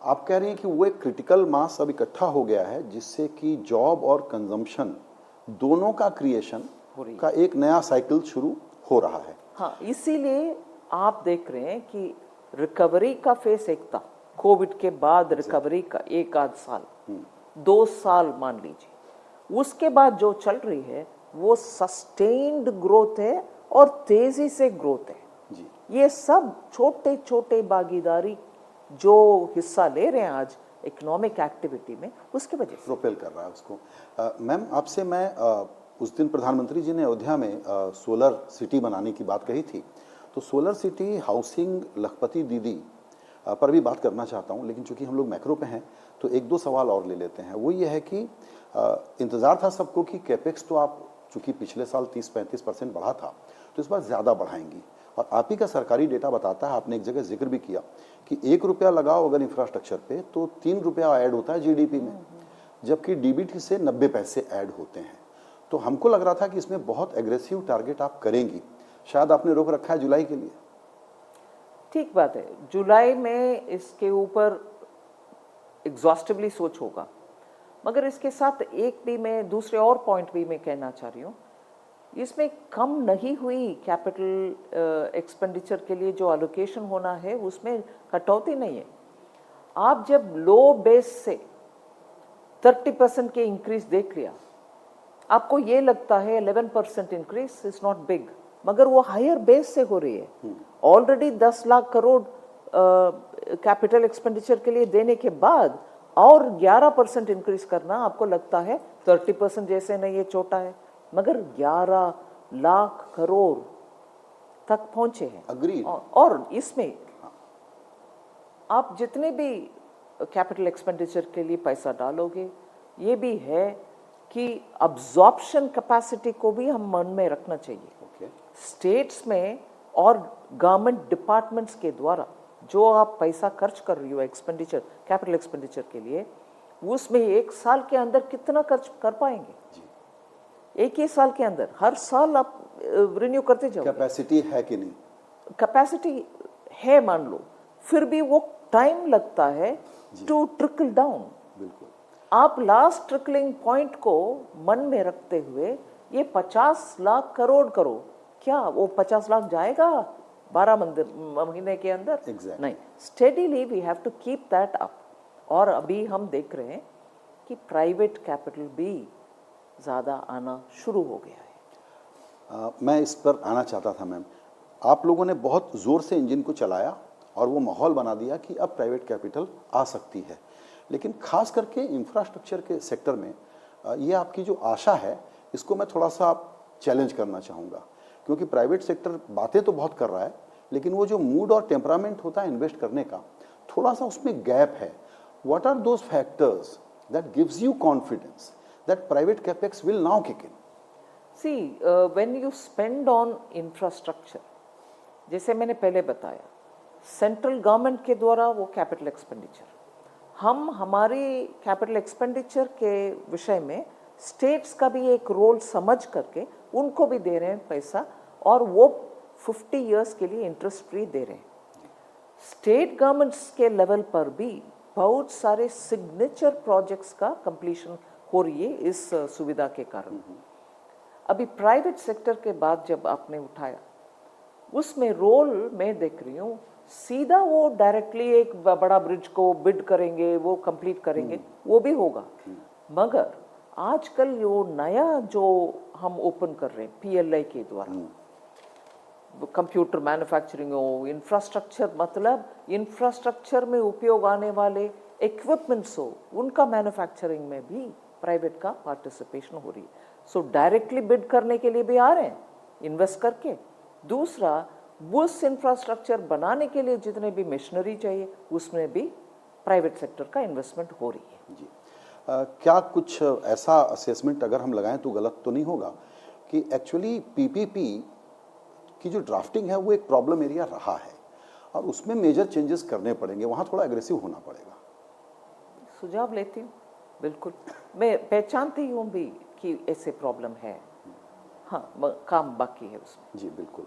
आप कह रहे हैं कि वो एक क्रिटिकल मास अब इकट्ठा हो गया है जिससे कि जॉब और कंजम्पशन दोनों का क्रिएशन का एक नया साइकिल शुरू हो रहा है। हाँ, इसीलिए आप देख रहे हैं कि रिकवरी का फेस एक था, कोविड के बाद रिकवरी का एक आध साल, 2 साल मान लीजिए, उसके बाद जो चल रही है वो सस्टेन्ड ग्रोथ है और तेजी से ग्रोथ है जी। ये सब छोटे छोटे भागीदारी जो हिस्सा ले रहे हैं आज इकोनॉमिक एक्टिविटी में, उसकी वजह से प्रोपेल कर रहा है उसको। मैम आपसे मैं उस दिन प्रधानमंत्री जी ने अयोध्या में सोलर सिटी बनाने की बात कही थी, तो सोलर सिटी हाउसिंग लखपति दीदी पर भी बात करना चाहता हूं, लेकिन चूंकि हम लोग मैक्रो पे हैं तो एक दो सवाल और ले लेते हैं। वो ये है कि इंतज़ार था सबको कि कैपेक्स तो आप चूंकि पिछले साल 30-35% बढ़ा था तो इस बार ज़्यादा बढ़ाएंगी, और आप ही का सरकारी डेटा बताता है, आपने एक जगह जिक्र भी किया कि 1 रुपया लगाओ अगर इंफ्रास्ट्रक्चर पे तो 3 रुपया ऐड होता है जीडीपी में, जबकि डीबीटी से 90 पैसे ऐड होते हैं। तो हमको लग रहा था कि इसमें बहुत एग्रेसिव टारगेट आप करेंगी, शायद आपने रोक रखा है जुलाई के लिए। ठीक बात है, जुलाई में इसके ऊपर एग्जॉस्टिवली सोच होगा, मगर इसके साथ एक भी मैं दूसरे और पॉइंट भी मैं कहना चाह रही हूँ, इसमें कम नहीं हुई कैपिटल एक्सपेंडिचर के लिए जो एलोकेशन होना है उसमें कटौती नहीं है। आप जब लो बेस से 30% के इंक्रीज देख लिया, आपको ये लगता है 11% इंक्रीज इज नॉट बिग, मगर वो हायर बेस से हो रही है। Already 10 lakh crore capital expenditure के लिए देने के बाद और 11% इंक्रीज करना आपको लगता है 30% जैसे नहीं, ये छोटा है, मगर 11 लाख करोड़ तक पहुंचे हैं। अग्री। और इसमें आप जितने भी कैपिटल एक्सपेंडिचर के लिए पैसा डालोगे, ये भी है कि अब्जॉर्प्शन कैपेसिटी को भी हम मन में रखना चाहिए। स्टेट्स में और गवर्नमेंट डिपार्टमेंट्स के द्वारा जो आप पैसा खर्च कर रही हो एक्सपेंडिचर, कैपिटल एक्सपेंडिचर के लिए, उसमें एक साल के अंदर कितना खर्च कर पाएंगे जी। एक ही साल के अंदर, हर साल आप रिन्यू करते जाओ। कैपेसिटी है कि नहीं? कैपेसिटी है मान लो, फिर भी वो टाइम लगता है टू ट्रिकल डाउन। बिल्कुल। आप लास्ट ट्रिकलिंग पॉइंट को मन में रखते हुए ये 50 लाख करोड़ करो, क्या वो 50 लाख जाएगा 12 महीने के अंदर? exactly. नहीं, steadily we have to keep that up. और अभी हम देख रहे हैं कि प्राइवेट कैपिटल भी ज़्यादा आना शुरू हो गया है। मैं इस पर आना चाहता था मैम, आप लोगों ने बहुत ज़ोर से इंजन को चलाया और वो माहौल बना दिया कि अब प्राइवेट कैपिटल आ सकती है, लेकिन खास करके इंफ्रास्ट्रक्चर के सेक्टर में ये आपकी जो आशा है इसको मैं थोड़ा सा चैलेंज करना चाहूँगा, क्योंकि प्राइवेट सेक्टर बातें तो बहुत कर रहा है लेकिन वो जो मूड और टेम्परामेंट होता है इन्वेस्ट करने का, थोड़ा सा उसमें गैप है। What are those factors that gives you confidence that private capex will now kick in? See, when you spend on infrastructure, जैसे मैंने पहले बताया, सेंट्रल गवर्नमेंट के द्वारा वो कैपिटल एक्सपेंडिचर, हम हमारी कैपिटल एक्सपेंडिचर के विषय में स्टेट्स का भी एक रोल समझ करके उनको भी दे रहे हैं पैसा, और वो 50 इयर्स के लिए इंटरेस्ट फ्री दे रहे हैं। स्टेट गवर्नमेंट्स के लेवल पर भी बहुत सारे सिग्नेचर प्रोजेक्ट्स का कंप्लीशन हो रही है इस सुविधा के कारण। अभी प्राइवेट सेक्टर के बाद जब आपने उठाया, उसमें रोल मैं देख रही हूँ, सीधा वो डायरेक्टली एक बड़ा ब्रिज को बिड करेंगे, वो कंप्लीट करेंगे, वो भी होगा, मगर आजकल यो नया जो हम ओपन कर रहे हैं पीएलआई के द्वारा, कंप्यूटर मैन्युफैक्चरिंग हो, इंफ्रास्ट्रक्चर, मतलब इंफ्रास्ट्रक्चर में उपयोग आने वाले इक्विपमेंट्स हो, उनका मैन्युफैक्चरिंग में भी प्राइवेट का पार्टिसिपेशन हो रही है। सो डायरेक्टली बिड करने के लिए भी आ रहे हैं इन्वेस्ट करके। दूसरा, उस इंफ्रास्ट्रक्चर बनाने के लिए जितने भी मशीनरी चाहिए उसमें भी प्राइवेट सेक्टर का इन्वेस्टमेंट हो रही है जी। क्या कुछ ऐसा असेसमेंट अगर हम लगाएं तो गलत तो नहीं होगा कि एक्चुअली पीपीपी की जो ड्राफ्टिंग है वो एक प्रॉब्लम एरिया रहा है और उसमें मेजर चेंजेस करने पड़ेंगे, वहाँ थोड़ा एग्रेसिव होना पड़ेगा? सुझाव लेती हूँ, बिल्कुल, मैं पहचानती हूँ भी कि ऐसे प्रॉब्लम है, हाँ, काम बाकी है उसमें। जी बिल्कुल।